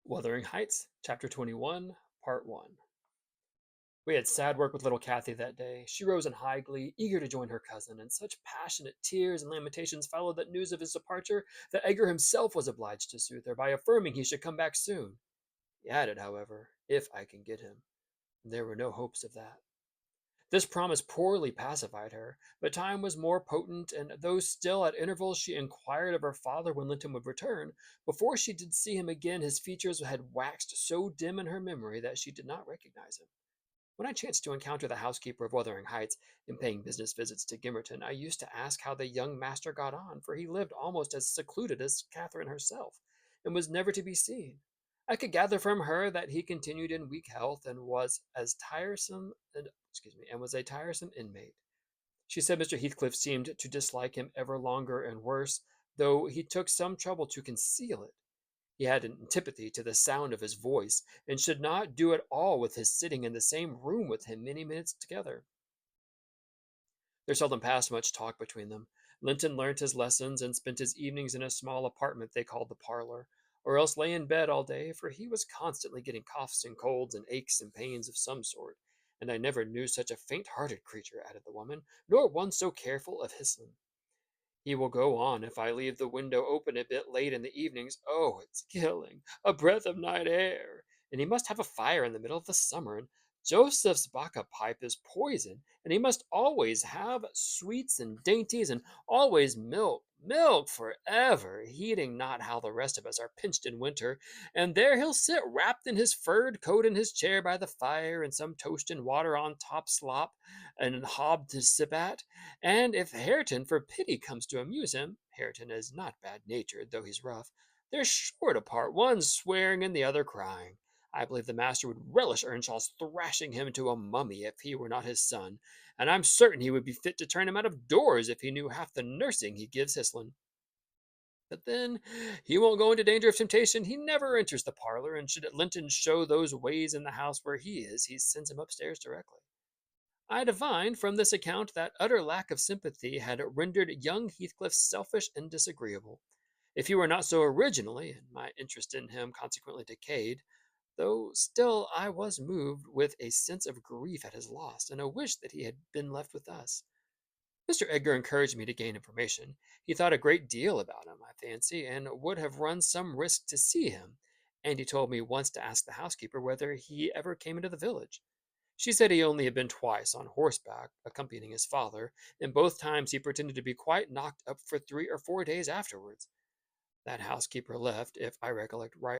Wuthering Heights, Chapter 21, Part 1. We had sad work with little Kathy that day. She rose in high glee, eager to join her cousin, and such passionate tears and lamentations followed that news of his departure that Edgar himself was obliged to soothe her by affirming he should come back soon. He added, however, if I can get him. There were no hopes of that. This promise poorly pacified her, but time was more potent, and though still at intervals she inquired of her father when Linton would return, before she did see him again his features had waxed so dim in her memory that she did not recognize him. When I chanced to encounter the housekeeper of Wuthering Heights in paying business visits to Gimmerton, I used to ask how the young master got on, for he lived almost as secluded as Catherine herself, and was never to be seen. I could gather from her that he continued in weak health and was as tiresome and was a tiresome inmate. She said Mr. Heathcliff seemed to dislike him ever longer and worse, though he took some trouble to conceal it. He had an antipathy to the sound of his voice, and should not do at all with his sitting in the same room with him many minutes together. There seldom passed much talk between them. Linton learnt his lessons and spent his evenings in a small apartment they called the parlor, or else lay in bed all day, for he was constantly getting coughs and colds and aches and pains of some sort. And I never knew such a faint-hearted creature, added the woman, nor one so careful of his'n. He will go on if I leave the window open a bit late in the evenings. Oh, it's killing! A breath of night air! And he must have a fire in the middle of the summer, and Joseph's bacca pipe is poison, and he must always have sweets and dainties, and always milk, milk forever, heeding not how the rest of us are pinched in winter. And there he'll sit wrapped in his furred coat in his chair by the fire, and some toast and water on top slop, and hob to sip at. And if Hareton for pity comes to amuse him, Hareton is not bad natured, though he's rough, they're sure to part, one swearing and the other crying. I believe the master would relish Earnshaw's thrashing him to a mummy if he were not his son, and I'm certain he would be fit to turn him out of doors if he knew half the nursing he gives Hislin. But then he won't go into danger of temptation. He never enters the parlor, and should Linton show those ways in the house where he is, he sends him upstairs directly. I divined from this account that utter lack of sympathy had rendered young Heathcliff selfish and disagreeable. If he were not so originally, and my interest in him consequently decayed, though still I was moved with a sense of grief at his loss, and a wish that he had been left with us. Mr. Edgar encouraged me to gain information. He thought a great deal about him, I fancy, and would have run some risk to see him, and he told me once to ask the housekeeper whether he ever came into the village. She said he only had been twice on horseback, accompanying his father, and both times he pretended to be quite knocked up for 3 or 4 days afterwards. That housekeeper left, if I recollect right,